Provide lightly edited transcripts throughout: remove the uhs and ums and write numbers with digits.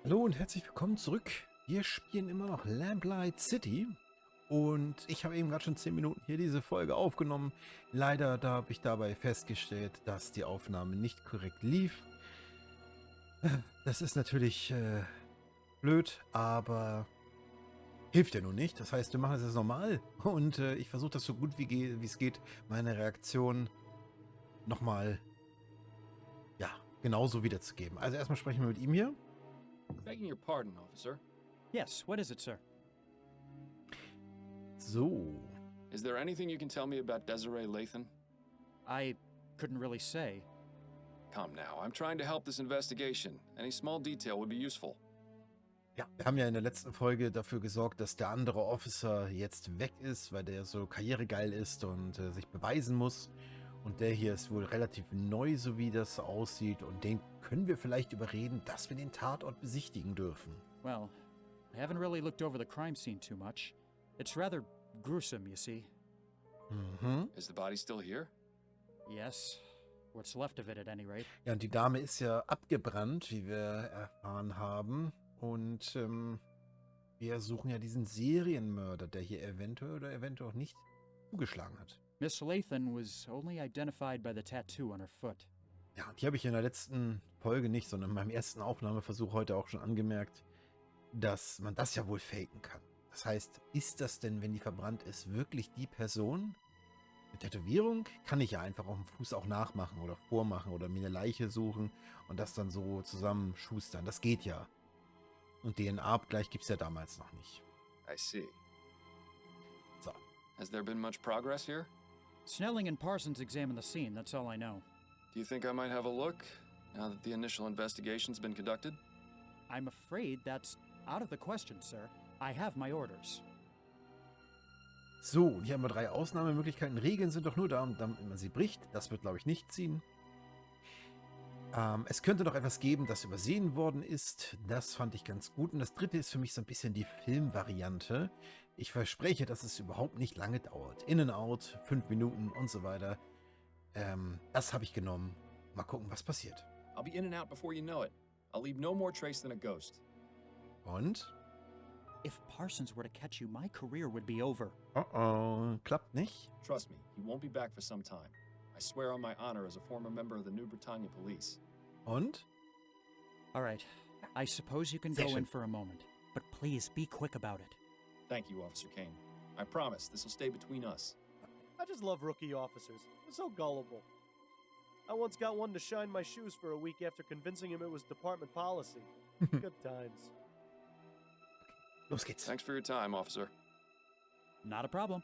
Hallo und herzlich willkommen zurück. Wir spielen immer noch Lamplight City und ich habe eben gerade schon 10 Minuten hier diese Folge aufgenommen. Leider habe ich dabei festgestellt, dass die Aufnahme nicht korrekt lief. Das ist natürlich blöd, aber hilft ja nun nicht. Das heißt, wir machen es jetzt normal und ich versuche das so gut wie es geht, meine Reaktion nochmal, ja, genauso wiederzugeben. Also erstmal sprechen wir mit ihm hier. Begging your pardon, officer. Yes, what is it, sir? So. Is there anything you can tell me about Desiree Lathan? I couldn't really say. Come now, I'm trying to help this investigation. Any small detail would be useful. Ja, wir haben ja in der letzten Folge dafür gesorgt, dass der andere Officer jetzt weg ist, weil der so karrieregeil ist und sich beweisen muss. Und der hier ist wohl relativ neu, so wie das aussieht. Und den können wir vielleicht überreden, dass wir den Tatort besichtigen dürfen. Well, I haven't really looked over the crime scene too much. It's rather gruesome, you see. Mhm. Is the body still here? Yes, what's left of it at any rate. Ja, und die Dame ist ja abgebrannt, wie wir erfahren haben. Und wir suchen ja diesen Serienmörder, der hier eventuell oder eventuell auch nicht zugeschlagen hat. Miss Lathan was only identified by the tattoo on her foot. Ja, und die habe ich in der letzten Folge nicht, sondern in meinem ersten Aufnahmeversuch heute auch schon angemerkt, dass man das ja wohl faken kann. Das heißt, ist das denn, wenn die verbrannt ist, wirklich die Person? Eine Tätowierung kann ich ja einfach auf dem Fuß auch nachmachen oder vormachen oder mir eine Leiche suchen und das dann so zusammenschustern. Das geht ja. Und DNA-Abgleich gibt es ja damals noch nicht. I see. So. Has there been much progress here? Snelling and Parsons examined the scene, that's all I know. Do you think I might have a look, now that the initial investigation's been conducted? I'm afraid that's out of the question, sir. I have my orders. So, und hier haben wir 3 Ausnahmemöglichkeiten. Regeln sind doch nur da, damit man sie bricht. Das wird, glaube ich, nicht ziehen. Es könnte noch etwas geben, das übersehen worden ist. Das fand ich ganz gut. Und das dritte ist für mich so ein bisschen die Filmvariante. Ich verspreche, dass es überhaupt nicht lange dauert. In and out, 5 Minuten und so weiter. Das habe ich genommen. Mal gucken, was passiert. I'll be in and out before you know it. I'll leave no more trace than a ghost. Und? If Parsons were to catch you, my career would be over. Oh, klappt nicht. Trust me, he won't be back for some time. I swear on my honor as a former member of the New Bretagne police. Und? All right, I suppose you can Sehr go schön. in for a moment, but please be quick about it. Thank you, Officer Kane. I promise this will stay between us. I just love rookie officers. They're so gullible. I once got one to shine my shoes for a week after convincing him it was department policy. Good times. Los geht's. Thanks for your time, officer. Not a problem.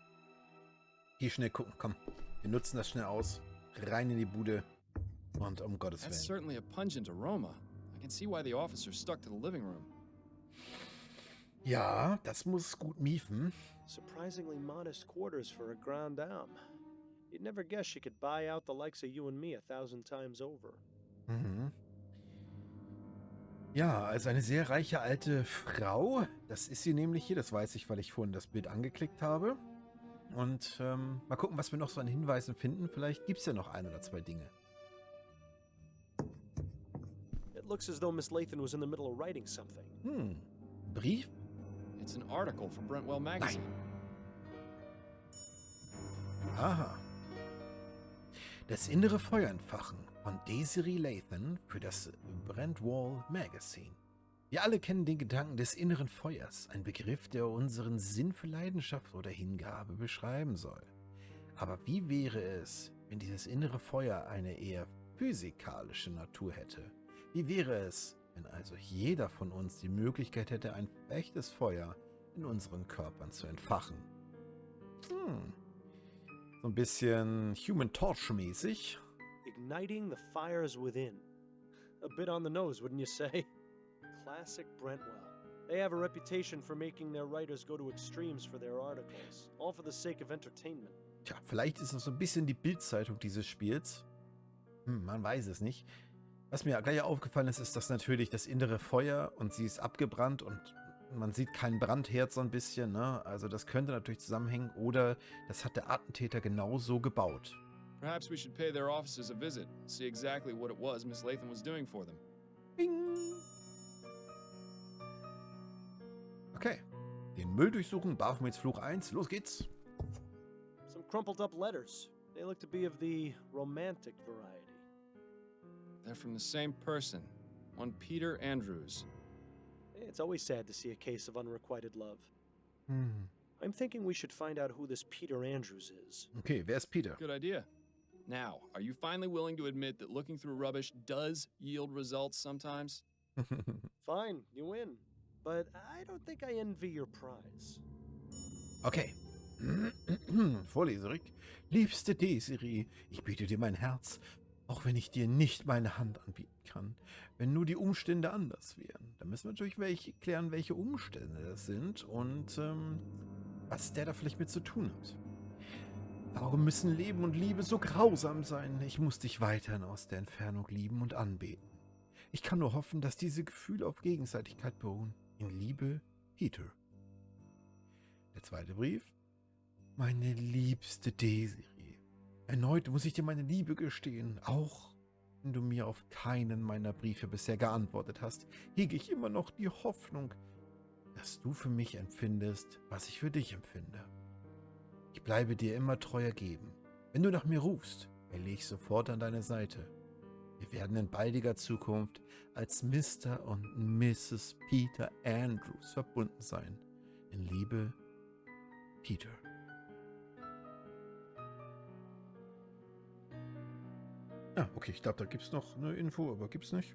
Hier schnell gucken, komm. Wir nutzen das schnell aus. Rein in die Bude. Und um Gottes That's Willen. certainly a pungent aroma. I can see why the officer stuck to the living room. Ja, das muss gut miefen. Surprisingly modest quarters for a grande dame. You'd never guess she could buy out the likes of you and me 1,000 times over. Mhm. Ja, also eine sehr reiche alte Frau. Das ist sie nämlich hier. Das weiß ich, weil ich vorhin das Bild angeklickt habe. Und mal gucken, was wir noch so an Hinweisen finden. Vielleicht gibt es ja noch 1 oder 2 Dinge. It looks as though Miss Lathan was in the middle of writing something. Brief? It's an article from Brentwell magazine. Aha. Das innere Feuer entfachen von Desiree Lathan für das Brentwell Magazine. Wir alle kennen den Gedanken des inneren Feuers, ein Begriff, der unseren Sinn für Leidenschaft oder Hingabe beschreiben soll. Aber wie wäre es, wenn dieses innere Feuer eine eher physikalische Natur hätte? Wie wäre es, wenn also jeder von uns die Möglichkeit hätte, ein echtes Feuer in unseren Körpern zu entfachen? So ein bisschen Human Torch-mäßig. Igniting the fires within. A bit on the nose, wouldn't you say? Classic Brentwell. They have a reputation for making their writers go to extremes for their articles, all for the sake of entertainment. Tja, vielleicht ist es so ein bisschen die Bildzeitung dieses Spiels. Man weiß es nicht. Was mir gleich aufgefallen ist, ist, dass natürlich das innere Feuer und sie ist abgebrannt und man sieht kein Brandherd so ein bisschen, ne? Also das könnte natürlich zusammenhängen oder das hat der Attentäter genau so gebaut. Perhaps we should pay their offices a visit, see exactly what it was Miss Lathan was doing for them. Bing! Okay. Den Müll durchsuchen, Baphomets Fluch 1. Los geht's. Some crumpled up letters. They look to be of the romantic variety. They're from the same person, one Peter Andrews. It's always sad to see a case of unrequited love. Hm. I'm thinking we should find out who this Peter Andrews is. Okay, wer ist Peter? Good idea. Now, are you finally willing to admit that looking through rubbish does yield results sometimes? Fine, you win. But I don't think I envy your prize. Okay. Vorleserik. Liebste Desiree, ich biete dir mein Herz, auch wenn ich dir nicht meine Hand anbieten kann. Wenn nur die Umstände anders wären. Dann müssen wir natürlich klären, welche Umstände das sind und was der da vielleicht mit zu tun hat. Warum müssen Leben und Liebe so grausam sein? Ich muss dich weiterhin aus der Entfernung lieben und anbeten. Ich kann nur hoffen, dass diese Gefühle auf Gegenseitigkeit beruhen. In Liebe, Peter. Der zweite Brief. Meine liebste Desiree. Erneut muss ich dir meine Liebe gestehen. Auch wenn du mir auf keinen meiner Briefe bisher geantwortet hast, hege ich immer noch die Hoffnung, dass du für mich empfindest, was ich für dich empfinde. Ich bleibe dir immer treu ergeben. Wenn du nach mir rufst, wähle ich sofort an deine Seite. Wir werden in baldiger Zukunft als Mr. und Mrs. Peter Andrews verbunden sein. In Liebe, Peter. Ah, okay, ich glaube, da gibt's noch eine Info, aber gibt's nicht.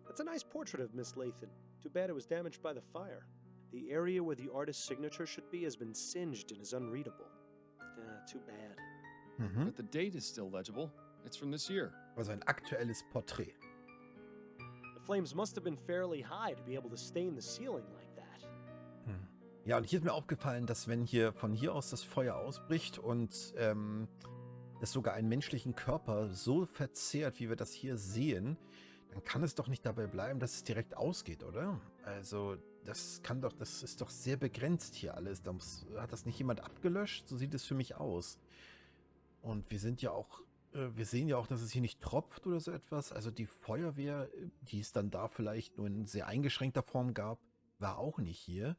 That's a nice portrait of Miss Lathan. Too bad it was damaged by the fire. The area where the artist's signature should be has been singed and is unreadable. Too bad. Mhm. But the date is still legible. It's from this year. Also ein aktuelles Porträt. The flames must have been fairly high to be able to stain the ceiling like that. Ja, und hier ist mir aufgefallen, dass wenn hier von hier aus das Feuer ausbricht und es sogar einen menschlichen Körper so verzehrt, wie wir das hier sehen, dann kann es doch nicht dabei bleiben, dass es direkt ausgeht, oder? Also das ist doch sehr begrenzt hier alles. Hat das nicht jemand abgelöscht? So sieht es für mich aus. Und wir sehen ja auch, dass es hier nicht tropft oder so etwas. Also die Feuerwehr, die es dann da vielleicht nur in sehr eingeschränkter Form gab, war auch nicht hier.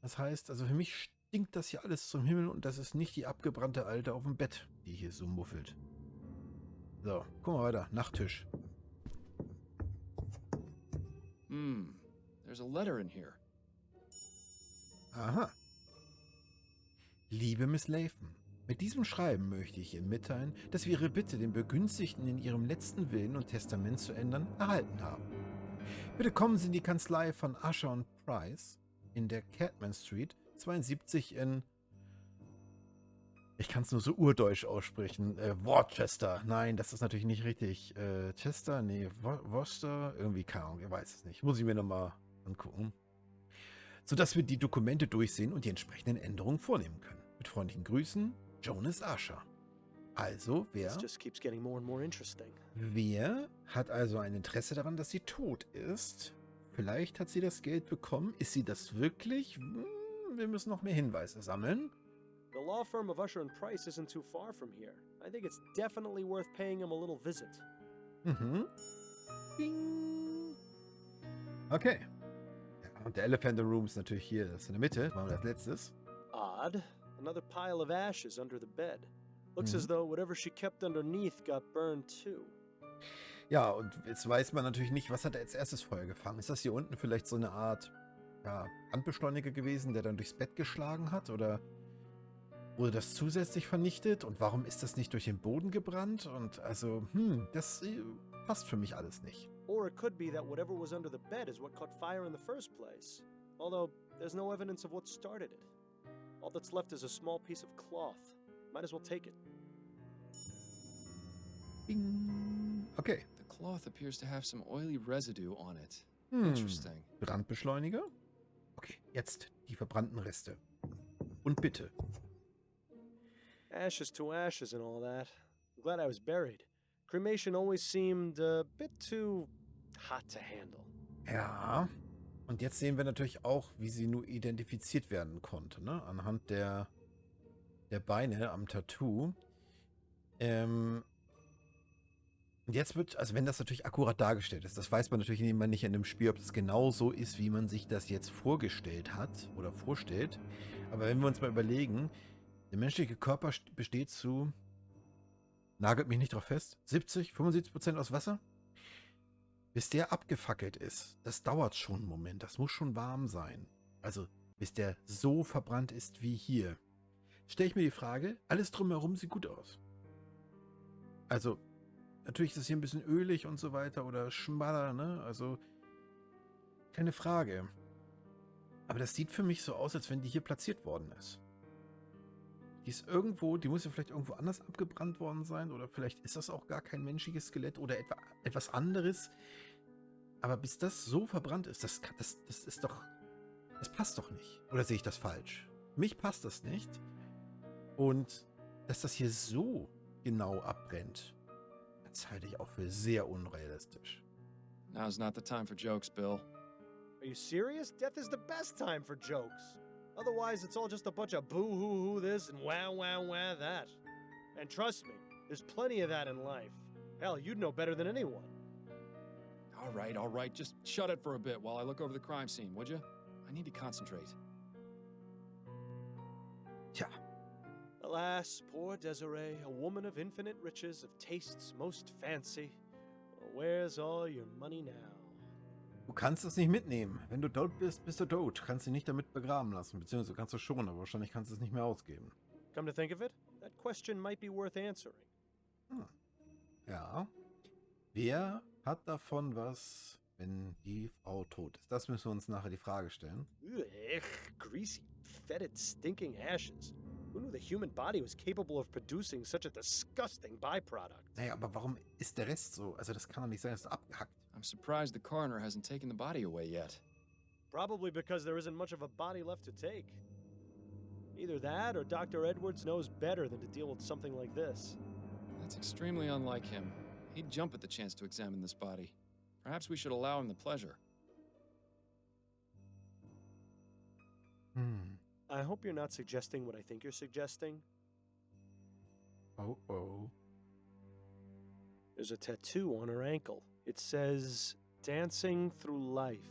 Das heißt, also für mich stinkt das hier alles zum Himmel und das ist nicht die abgebrannte Alte auf dem Bett, die hier so muffelt. So, gucken wir weiter. Nachttisch. There's a letter in here. Aha. Liebe Miss Lathan, mit diesem Schreiben möchte ich Ihnen mitteilen, dass wir Ihre Bitte, den Begünstigten in Ihrem letzten Willen und Testament zu ändern, erhalten haben. Bitte kommen Sie in die Kanzlei von Usher und Price in der Cadman Street 72 in... Ich kann es nur so urdeutsch aussprechen. Worcester. Nein, das ist natürlich nicht richtig. Chester? Nee, Worcester? Irgendwie, keine Ahnung, ich weiß es nicht. Muss ich mir nochmal angucken. Sodass wir die Dokumente durchsehen und die entsprechenden Änderungen vornehmen können. Mit freundlichen Grüßen, Jonas Usher. Also, This just keeps getting more and more interesting. wer hat also ein Interesse daran, dass sie tot ist? Vielleicht hat sie das Geld bekommen. Ist sie das wirklich? Wir müssen noch mehr Hinweise sammeln. The law firm of Usher and Price isn't too far from here. I think it's definitely worth paying him a little visit. Mhm. Bing. Okay. Ja, und der Elephant in the Room ist natürlich hier. Das ist in der Mitte. Machen wir als letztes. Odd. Another pile of ashes under the bed. Looks as though whatever she kept underneath got burned too. Ja, und jetzt weiß man natürlich nicht, was hat er als erstes Feuer gefangen. Ist das hier unten vielleicht so eine Art Brandbeschleuniger gewesen, der dann durchs Bett geschlagen hat? Oder wurde das zusätzlich vernichtet? Und warum ist das nicht durch den Boden gebrannt? Und also, das passt für mich alles nicht. Or it could be that whatever was under the bed is what caught fire in the first place. Although, there's no evidence of what started it. All that's left is a small piece of cloth. Might as well take it. Bing. Okay. The cloth appears to have some oily residue on it. Interesting. Brandbeschleuniger? Okay, jetzt die verbrannten Reste. Und bitte. Ashes to ashes and all that. I'm glad I was buried. Cremation always seemed a bit too hot to handle. Ja. Und jetzt sehen wir natürlich auch, wie sie nur identifiziert werden konnte, ne? Anhand der Beine am Tattoo. Und jetzt wird, also wenn das natürlich akkurat dargestellt ist, das weiß man natürlich immer nicht in dem Spiel, ob das genau so ist, wie man sich das jetzt vorgestellt hat oder vorstellt. Aber wenn wir uns mal überlegen, der menschliche Körper besteht zu, nagelt mich nicht drauf fest, 75% aus Wasser. Bis der abgefackelt ist, das dauert schon einen Moment, das muss schon warm sein. Also bis der so verbrannt ist wie hier. Stelle ich mir die Frage, alles drumherum sieht gut aus. Also natürlich ist es hier ein bisschen ölig und so weiter oder schmaler, ne? Also keine Frage. Aber das sieht für mich so aus, als wenn die hier platziert worden ist. Die ist irgendwo, die muss ja vielleicht irgendwo anders abgebrannt worden sein oder vielleicht ist das auch gar kein menschliches Skelett oder etwas anderes. Aber bis das so verbrannt ist, das ist doch, das passt doch nicht. Oder sehe ich das falsch? Mich passt das nicht. Und dass das hier so genau abbrennt, das halte ich auch für sehr unrealistisch. Now's not the time for jokes, Bill. Are you serious? Death is the best time for jokes. Otherwise, it's all just a bunch of boo-hoo-hoo this and wah-wah-wah that. And trust me, there's plenty of that in life. Hell, you'd know better than anyone. All right. Just shut it for a bit while I look over the crime scene, would you? I need to concentrate. Tja. Alas, poor Desiree, a woman of infinite riches, of tastes most fancy. Where's all your money now? Du kannst es nicht mitnehmen. Wenn du tot bist, bist du tot. Kannst dich nicht damit begraben lassen. Beziehungsweise kannst du schon, aber wahrscheinlich kannst du es nicht mehr ausgeben. Come to think of it, that question might be worth answering. Ja. Wer hat davon was, wenn die Frau tot ist? Das müssen wir uns nachher die Frage stellen. Ugh, greasy, fetid, stinking ashes. Who knew the human body was capable of producing such a disgusting byproduct? Naja, aber warum ist der Rest so? Also das kann doch nicht sein, dass es abgehackt. I'm surprised the coroner hasn't taken the body away yet. Probably because there isn't much of a body left to take. Either that or Dr. Edwards knows better than to deal with something like this. That's extremely unlike him. He'd jump at the chance to examine this body. Perhaps we should allow him the pleasure. I hope you're not suggesting what I think you're suggesting. Oh. There's a tattoo on her ankle. It says, "Dancing through life."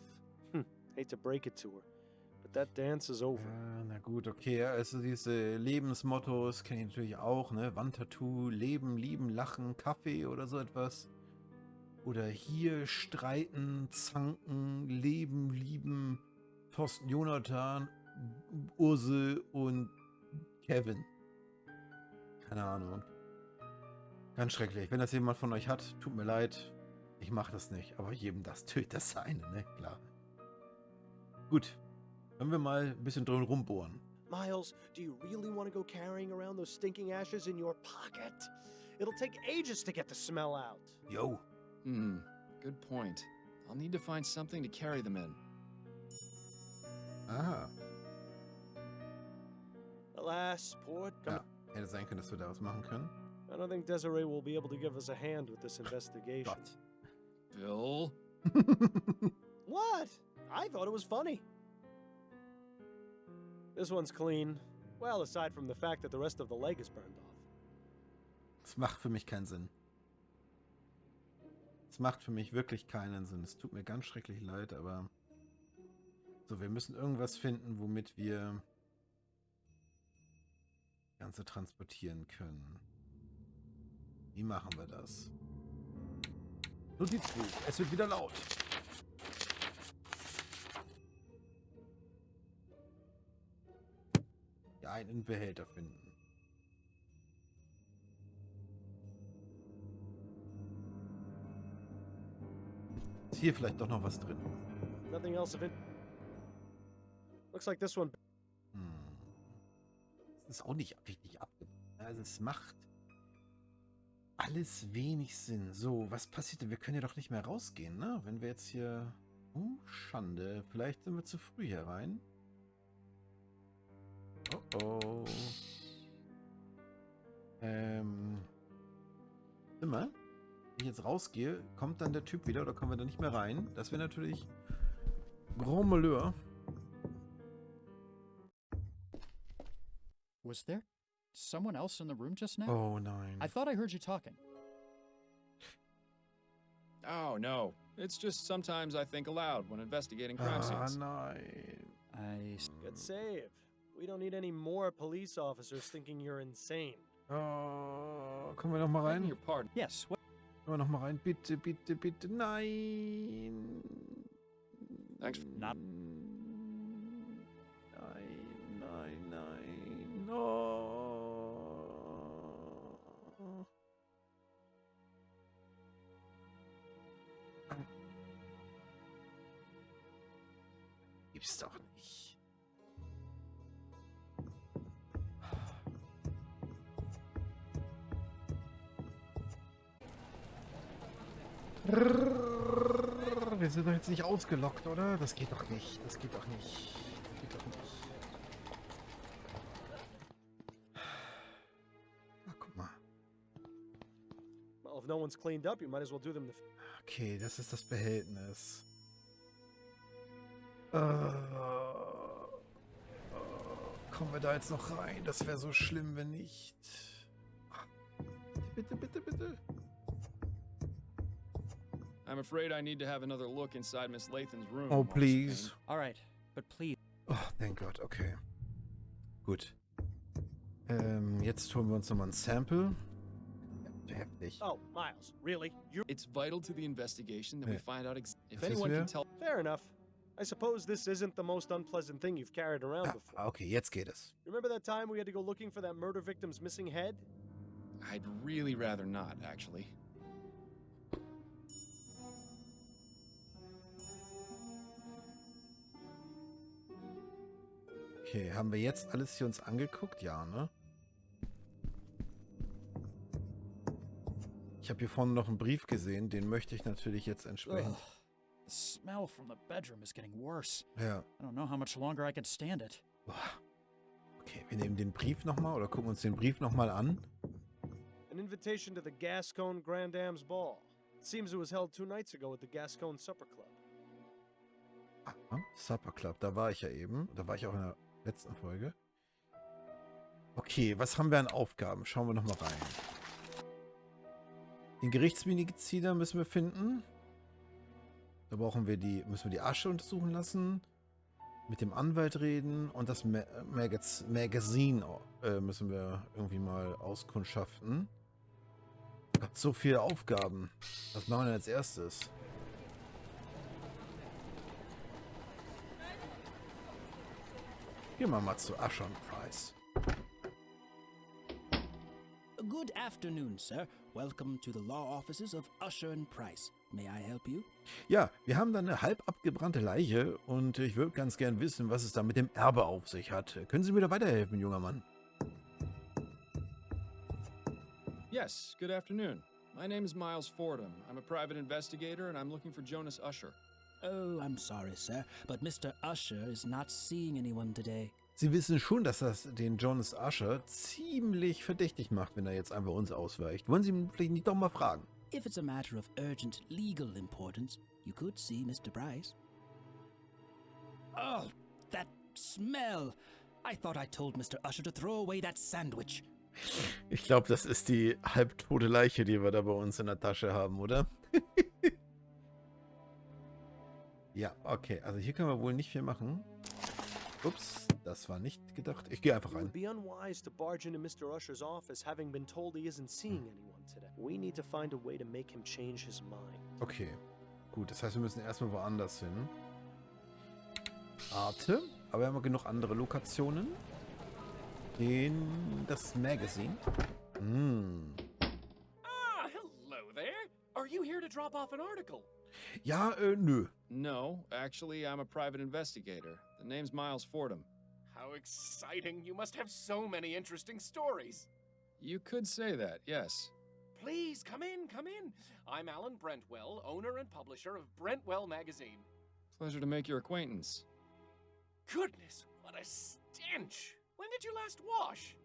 Hate to break it to her, but that dance is over. Ja, na gut, okay. Also diese Lebensmottos kenne ich natürlich auch, ne? Wandtattoo, Leben, Lieben, Lachen, Kaffee oder so etwas. Oder hier streiten, zanken, leben, lieben, Thorsten, Jonathan, Ursel und Kevin. Keine Ahnung. Ganz schrecklich. Wenn das jemand von euch hat, tut mir leid. Ich mache das nicht. Aber jedem das tötet das seine, ne? Klar. Gut. Können wir mal ein bisschen drin rumbohren. Miles, do you really want to go carrying around those stinking ashes in your pocket? It'll take ages to get the smell out. Yo. Good point. I'll need to find something to carry them in. Aha. Alas, poor... Ja, hätte sein können, dass wir da was machen können. I don't think Desiree will be able to give us a hand with this investigation. Gott. Bill? What? I thought it was funny. This one's clean. Well, aside from the fact that the rest of the leg is burned off. Das macht für mich keinen Sinn. Es macht für mich wirklich keinen Sinn. Es tut mir ganz schrecklich leid, aber... So, wir müssen irgendwas finden, womit wir... das Ganze transportieren können. Wie machen wir das? Notizbuch. Es wird wieder laut. Ja, einen Behälter finden. Ist hier vielleicht doch noch was drin? Nothing else of it. Looks like this one... Das ist auch nicht richtig abgebrannt. Also es macht alles wenig Sinn. So, was passiert denn? Wir können ja doch nicht mehr rausgehen, ne? Wenn wir jetzt hier... Schande. Vielleicht sind wir zu früh hier rein. Oh. Immer. Wenn ich jetzt rausgehe, kommt dann der Typ wieder oder kommen wir da nicht mehr rein? Das wäre natürlich Grand Malheur. Was there someone else in the room just now? Oh nein. I thought I heard you talking. Oh, no. It's just sometimes I think aloud when investigating crime scenes. Nein. Good save. We don't need any more police officers thinking you're insane. Oh, kommen wir noch mal Begging rein? your pardon. Yes, what? Kommen wir noch mal rein? Bitte, bitte, bitte. Nein. Thanks. Not. Nein, nein, nein. No. Gibt's doch nicht. Wir sind doch jetzt nicht ausgelockt, oder? Das geht doch nicht. Das geht doch nicht. Das geht doch nicht. Ach, guck mal. Well, if no one's cleaned up, you might as well do them the... Okay, das ist das Behältnis. Kommen wir da jetzt noch rein? Das wäre so schlimm, wenn nicht. Bitte, bitte, bitte. I'm afraid I need to have another look inside Miss Lathan's room. Oh, Officer please. Payne. All right, but please. Oh, thank God. Okay. Gut. Jetzt holen wir uns nochmal ein Sample. Ja, heftig. Oh, Miles, really? You... It's vital to the investigation that we Yeah. find out if This anyone is can where- tell. Fair enough. I suppose this isn't the most unpleasant thing you've carried around before. Okay, jetzt geht es. Remember that time we had to go looking for that murder victim's missing head? I'd really rather not, actually. Okay, haben wir jetzt alles hier uns angeguckt? Ja, ne? Ich habe hier vorne noch einen Brief gesehen, den möchte ich natürlich jetzt entsprechend. Ugh. The smell from the bedroom is getting worse. Ja. I don't know how much longer I can stand it. Boah. Okay, wir nehmen den Brief nochmal oder gucken uns den Brief nochmal an. An invitation to the Gascon Grand Dame's Ball. It seems it was held 2 nights ago at the Gascon Supper Club. Aha, Supper Club, da war ich ja eben. Da war ich auch in der letzten Folge. Okay, was haben wir an Aufgaben? Schauen wir nochmal rein. Den Gerichtsmediziner müssen wir finden. Da müssen wir die Asche untersuchen lassen. Mit dem Anwalt reden und das Magazin müssen wir irgendwie mal auskundschaften. Hat so viele Aufgaben. Was machen wir denn als erstes? Gehen wir mal zu Usher und Price. Good afternoon, sir. Welcome to the law offices of Usher and Price. May I help you? Ja, wir haben da eine halb abgebrannte Leiche und ich würde ganz gern wissen, was es da mit dem Erbe auf sich hat. Können Sie mir da weiterhelfen, junger Mann? Yes, good afternoon. My name is Miles Fordham. I'm a private investigator and I'm looking for Jonas Usher. Oh, I'm sorry, sir, but Mr. Usher is not seeing anyone today. Sie wissen schon, dass das den Jonas Usher ziemlich verdächtig macht, wenn er jetzt einfach uns ausweicht. Wollen Sie ihn vielleicht nicht doch mal fragen? If it's a matter of urgent legal importance, you could see Mr. Price. Oh, that smell! I thought I told Mr. Usher to throw away that sandwich. Ich glaube, das ist die halbtote Leiche, die wir da bei uns in der Tasche haben, oder? Ja, okay. Also hier können wir wohl nicht viel machen. Ups, das war nicht gedacht. Ich gehe einfach It would rein. be unwise to barge into Mr. Usher's office having been told he isn't seeing anyone today. We need to find a way to make him change his mind. Okay, gut. Das heißt, wir müssen erstmal woanders hin. Arte. Aber wir haben genug andere Lokationen. Das Magazine. Ah, hello there. Are you here to drop off an article? Ja, nö. No, actually, I'm a private investigator. The name's Miles Fordham. How exciting. You must have so many interesting stories. You could say that, yes. Please, come in, come in. I'm Alan Brentwell, owner and publisher of Brentwell Magazine. Pleasure to make your acquaintance. Goodness, what a stench. When did you last wash?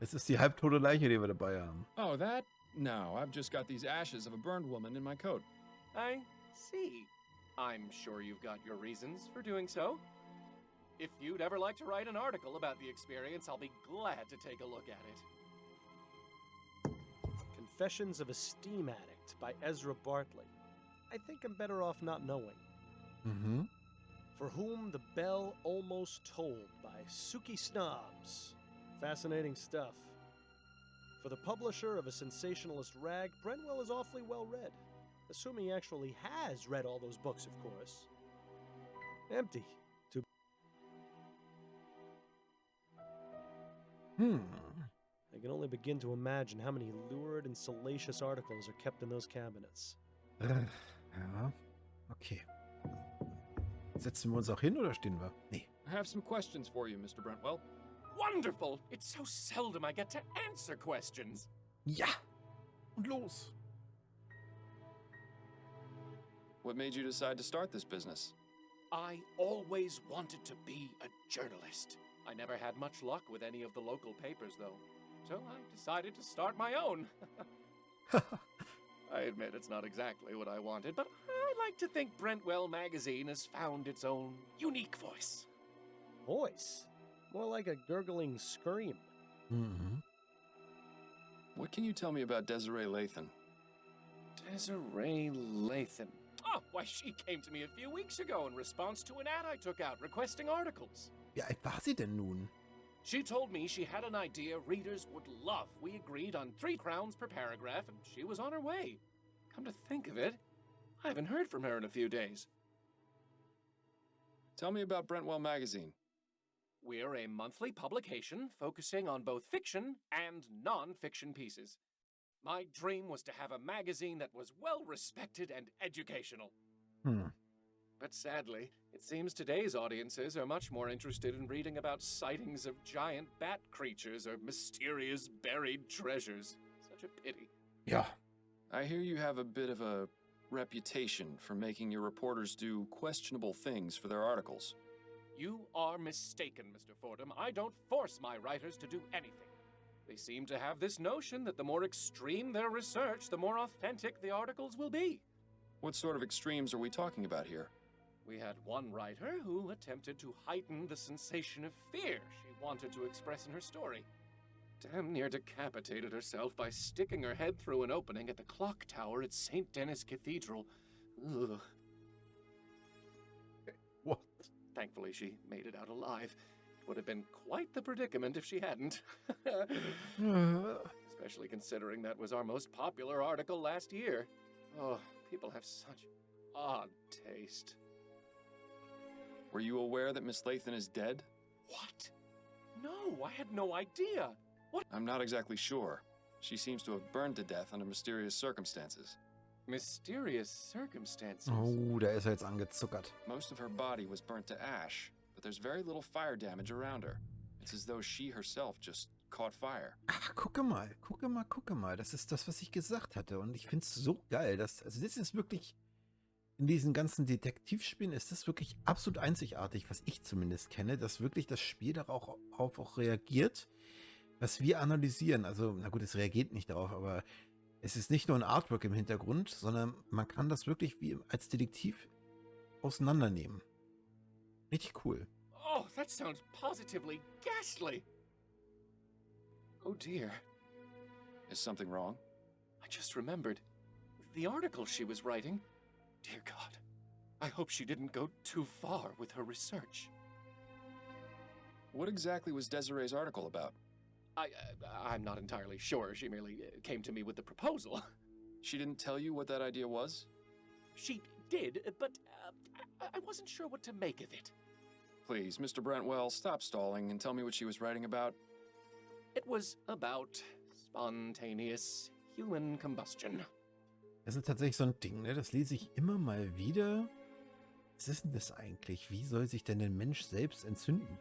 Das ist die halbtote Leiche, die wir dabei haben. Oh, that? No, I've just got these ashes of a burned woman in my coat. I see. I'm sure you've got your reasons for doing so. If you'd ever like to write an article about the experience, I'll be glad to take a look at it. Confessions of a Steam Addict by Ezra Bartley. I think I'm better off not knowing. Mhm. For Whom the Bell Almost Tolled by Suki Snobs. Fascinating stuff. For the publisher of a sensationalist rag, Brentwell is awfully well read. Assuming he actually has read all those books, of course. Empty. I can only begin to imagine how many lurid and salacious articles are kept in those cabinets. Ja, okay. Setzen wir uns auch hin oder stehen wir? Nee. I have some questions for you, Mr. Brentwell. Wonderful! It's so seldom I get to answer questions. Ja! Und los! What made you decide to start this business? I always wanted to be a journalist. I never had much luck with any of the local papers, though. So I decided to start my own. I admit it's not exactly what I wanted, but I like to think Brentwell magazine has found its own unique voice. Voice? More like a gurgling scream. Mhm. What can you tell me about Desiree Lathan? Desiree Lathan. Oh, why, she came to me a few weeks ago in response to an ad I took out requesting articles. Wie alt war sie denn nun? She told me she had an idea readers would love. We agreed on 3 crowns per paragraph, and she was on her way. Come to think of it, I haven't heard from her in a few days. Tell me about Brentwell magazine. We're a monthly publication focusing on both fiction and non-fiction pieces. My dream was to have a magazine that was well-respected and educational. But sadly, it seems today's audiences are much more interested in reading about sightings of giant bat creatures or mysterious buried treasures. Such a pity. Ja. I hear you have a bit of a reputation for making your reporters do questionable things for their articles. You are mistaken, Mr. Fordham. I don't force my writers to do anything. They seem to have this notion that the more extreme their research, the more authentic the articles will be. What sort of extremes are we talking about here? We had one writer who attempted to heighten the sensation of fear she wanted to express in her story. Damn near decapitated herself by sticking her head through an opening at the clock tower at St. Denis Cathedral. Ugh. What? Thankfully, she made it out alive. It would have been quite the predicament if she hadn't. Especially considering that was our most popular article last year. Oh, people have such odd taste. Were you aware that Miss Lathan is dead? What? No, I had no idea. What? I'm not exactly sure. She seems to have burned to death under mysterious circumstances. Mysterious circumstances? Oh, da ist er jetzt angezuckert. Most of her body was burnt to ash, but there's very little fire damage around her. It's as though she herself just caught fire. Ach, gucke mal. Das ist das, was ich gesagt hatte. Und ich finde es so geil, also das ist wirklich, in diesen ganzen Detektivspielen ist das wirklich absolut einzigartig, was ich zumindest kenne, dass wirklich das Spiel darauf auch reagiert, was wir analysieren. Also, na gut, es reagiert nicht darauf, aber es ist nicht nur ein Artwork im Hintergrund, sondern man kann das wirklich wie als Detektiv auseinandernehmen. Richtig cool. Oh, that sounds positively ghastly. Oh dear. Is something wrong? I just remembered. The article she was writing. Dear God. I hope she didn't go too far with her research. What exactly was Desiree's article about? I'm not entirely sure. She merely came to me with the proposal. She didn't tell you what that idea was? She did, but I wasn't sure what to make of it. Please, Mr. Brentwell, stop stalling and tell me what she was writing about. It was about spontaneous human combustion. Das ist tatsächlich so ein Ding, ne? Das lese ich immer mal wieder. Was ist denn das eigentlich? Wie soll sich denn der Mensch selbst entzünden?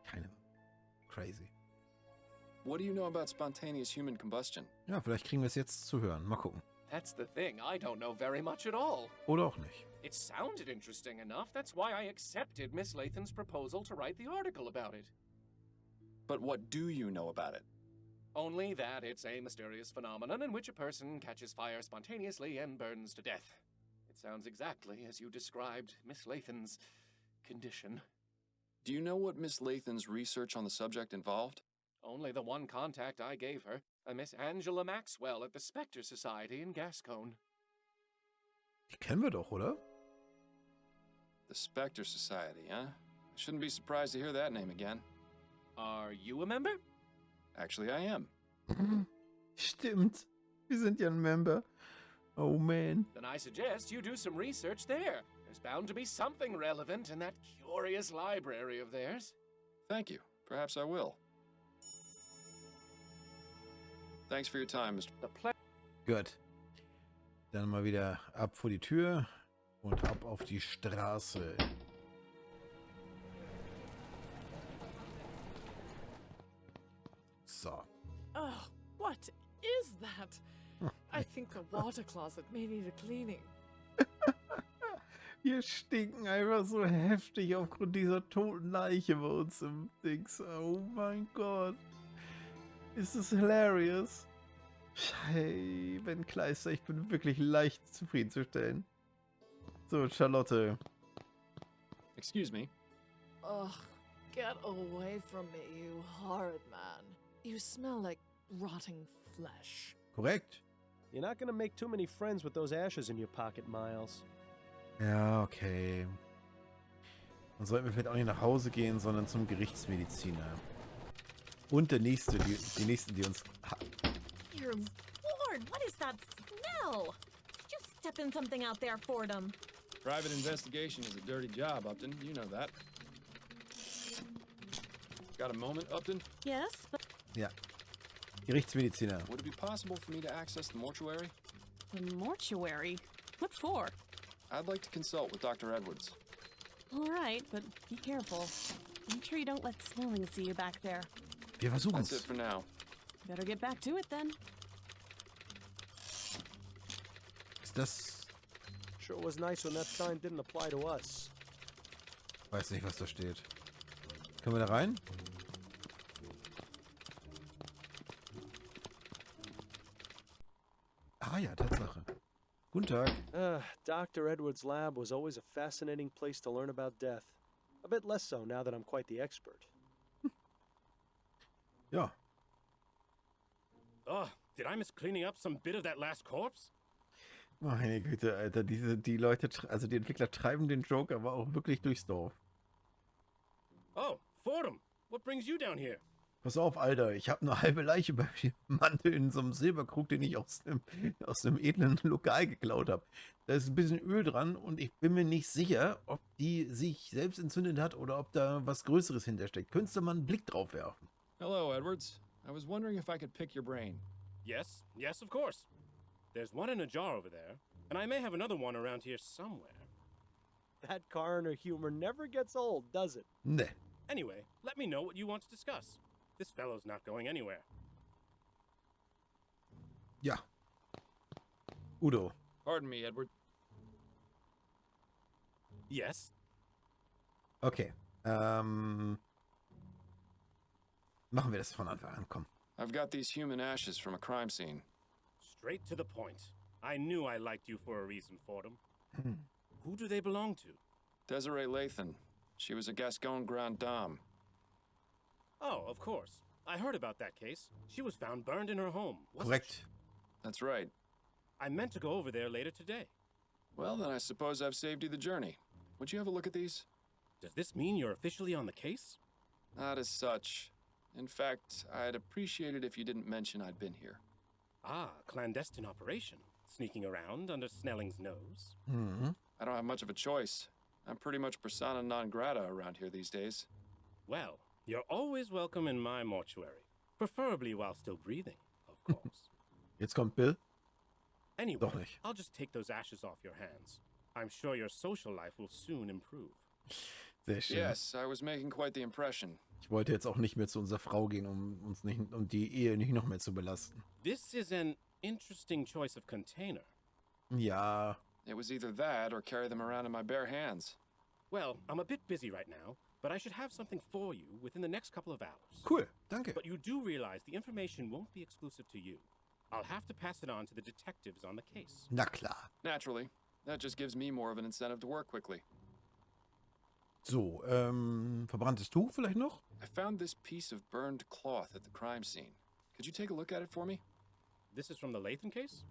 Keine Ahnung. Crazy. What do you know about spontaneous human combustion? Ja, vielleicht kriegen wir es jetzt zu hören. Mal gucken. That's the thing. I don't know very much at all. Oder auch nicht. It sounded interesting enough. That's why I accepted Miss Lathan's proposal to write the article about it. But what do you know about it? Only that it's a mysterious phenomenon in which a person catches fire spontaneously and burns to death. It sounds exactly as you described Miss Lathan's condition. Do you know what Miss Lathan's research on the subject involved? Only the one contact I gave her, a Miss Angela Maxwell at the Spectre Society in Gascon. Die kennen wir doch, oder? The Spectre Society, huh? I shouldn't be surprised to hear that name again. Are you a member? Actually, I am. Stimmt. Wir sind ja ein Member. Oh, man. Then I suggest you do some research there. There's bound to be something relevant in that curious library of theirs. Thank you. Perhaps I will. Thanks for your time, Mr. Gut. Dann mal wieder ab vor die Tür und ab auf die Straße. So. Oh, what is that? I think the water closet may need a cleaning. Wir stinken einfach so heftig aufgrund dieser toten Leiche bei uns im Dings. Oh mein Gott. Ist es hilarious. Ben Kleister, ich bin wirklich leicht zufriedenzustellen. So, Charlotte. Excuse me. Ugh, get away from me, you horrid man. You smell like rotting flesh. Korrekt? You're not gonna make too many friends with those ashes in your pocket, Miles. Ja, okay. Dann sollten wir vielleicht auch nicht nach Hause gehen, sondern zum Gerichtsmediziner. Und die nächsten, die uns... Dear Lord, what is that smell? Did you step in something out there, Fordham? Private investigation is a dirty job, Upton. You know that. Got a moment, Upton? Yes, but Ja. Gerichtsmediziner. Would it be possible for me to access the mortuary? the mortuary? What for? I'd like to consult with Dr. Edwards. All right, but be careful. Make sure you don't let Snelling see you back there. Wir versuchen That's it es. for now. Better get back to it then. Ist das... Sure was nice when that sign didn't apply to us. Weiß nicht, was da steht. Können wir da rein? Ah ja, Tatsache. Guten Tag. Dr. Edwards' lab was always a fascinating place to learn about death. A bit less so now that I'm quite the expert. Ja. Oh, did I miss cleaning up some bit of that last corpse? Meine Güte, Alter. Die Leute, also die Entwickler treiben den Joker aber auch wirklich durchs Dorf. Oh, Fordham, what brings you down here? Pass auf, Alter. Ich habe eine halbe Leiche bei mir im Mantel in so einem Silberkrug, den ich aus einem edlen Lokal geklaut habe. Da ist ein bisschen Öl dran und ich bin mir nicht sicher, ob die sich selbst entzündet hat oder ob da was Größeres hintersteckt. Könntest du mal einen Blick drauf werfen? Hello, Edwards. I was wondering if I could pick your brain. Yes, yes, of course. There's one in a jar over there, and I may have another one around here somewhere. That coroner humor never gets old, does it? Ne. Anyway, let me know what you want to discuss. This fellow's not going anywhere. Ja. Udo. Pardon me, Edward. Yes? Okay. Machen wir das von Anfang an, komm. I've got these human ashes from a crime scene. Straight to the point. I knew I liked you for a reason, Fordham. Who do they belong to? Desiree Lathan. She was a Gascon Grande Dame. Oh, of course. I heard about that case. She was found burned in her home, wasn't Korrekt. she? That's right. I meant to go over there later today. Well, then I suppose I've saved you the journey. Would you have a look at these? Does this mean you're officially on the case? Not as such. In fact, I'd appreciate it if you didn't mention I'd been here. Ah, clandestine operation. Sneaking around under Snelling's nose. Mhm. I don't have much of a choice. I'm pretty much persona non grata around here these days. Well, you're always welcome in my mortuary. Preferably while still breathing, of course. Jetzt kommt Bill. Anyway, Doch nicht. I'll just take those ashes off your hands. I'm sure your social life will soon improve. Sehr schön. Yes, I was making quite the impression. Ich wollte jetzt auch nicht mehr zu unserer Frau gehen, um die Ehe nicht noch mehr zu belasten. This is an interesting choice of container. Ja. It was either that or carry them around in my bare hands. Well, I'm a bit busy right now, but I should have something for you within the next couple of hours. Cool, danke. But you do realize the information won't be exclusive to you. I'll have to pass it on to the detectives on the case. Na klar. Naturally. That just gives me more of an incentive to work quickly. So, verbranntes Tuch vielleicht noch? I found this piece of burned cloth at the crime scene. Could you take a look at it for me? This is from the Latham case?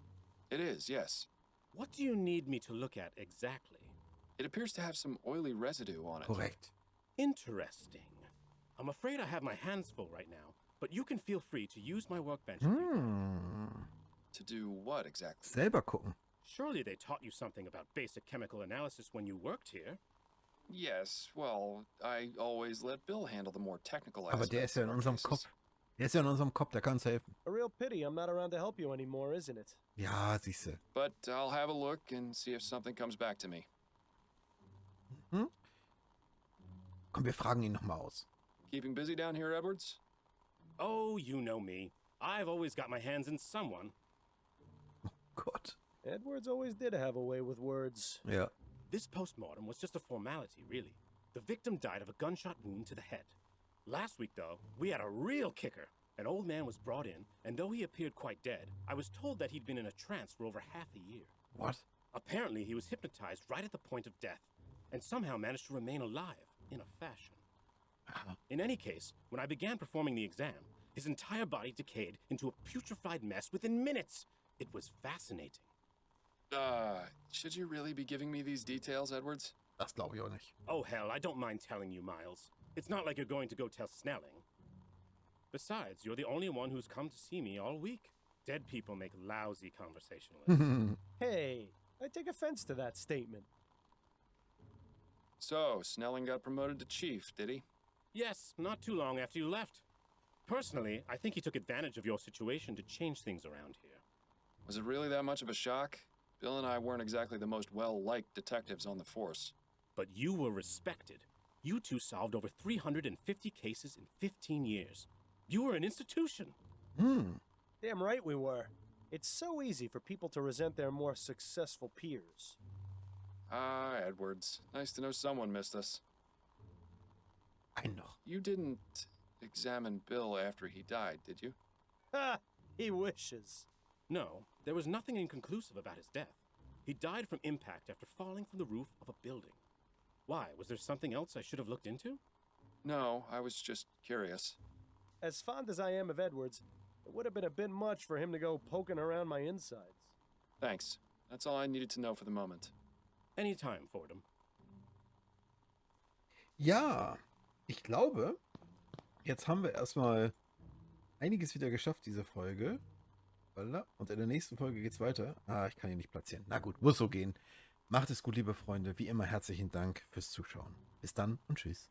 It is, yes. What do you need me to look at exactly? It appears to have some oily residue on it. Korrekt. Interesting. I'm afraid I have my hands full right now, but you can feel free to use my workbench. If you like. To do what exactly? Selber gucken. Surely they taught you something about basic chemical analysis when you worked here. Yes, well, I always let Bill handle the more technical Aber der aspects ist ja in of our unserem cases. Kopf. Der ist ja in unserem Kopf, der kann uns helfen. A real pity I'm not around to help you anymore, isn't it? Ja, siehste. But I'll have a look and see if something comes back to me. Komm, wir fragen ihn nochmal aus. Keeping busy down here, Edwards? Oh, you know me. I've always got my hands in someone. Gott. Edwards always did have a way with words. Ja. This postmortem was just a formality, really. The victim died of a gunshot wound to the head. Last week, though, we had a real kicker. An old man was brought in, and though he appeared quite dead, I was told that he'd been in a trance for over half a year. What? Apparently, he was hypnotized right at the point of death, and somehow managed to remain alive, in a fashion. In any case, when I began performing the exam, his entire body decayed into a putrefied mess within minutes. It was fascinating. Should you really be giving me these details, Edwards? Das glaube ich auch nicht. Oh, hell, I don't mind telling you, Miles. It's not like you're going to go tell Snelling. Besides, you're the only one who's come to see me all week. Dead people make lousy conversationalists. Hey, I take offense to that statement. So, Snelling got promoted to chief, did he? Yes, not too long after you left. Personally, I think he took advantage of your situation to change things around here. Was it really that much of a shock? Bill and I weren't exactly the most well-liked detectives on the force. But you were respected. You two solved over 350 cases in 15 years. You were an institution. Damn right we were. It's so easy for people to resent their more successful peers. Ah, Edwards. Nice to know someone missed us. Ein noch. You didn't examine Bill after he died, did you? Ha! He wishes. No, there was nothing inconclusive about his death. He died from impact after falling from the roof of a building. Why? Was there something else I should have looked into? No, I was just curious. As fond as I am of Edwards, it would have been a bit much for him to go poking around my insides. Thanks. That's all I needed to know for the moment. Anytime, Fordham. Ja, ich glaube, jetzt haben wir erstmal einiges wieder geschafft, diese Folge. Voilà. Und in der nächsten Folge geht's weiter. Ah, ich kann ihn nicht platzieren. Na gut, muss so gehen. Macht es gut, liebe Freunde. Wie immer herzlichen Dank fürs Zuschauen. Bis dann und tschüss.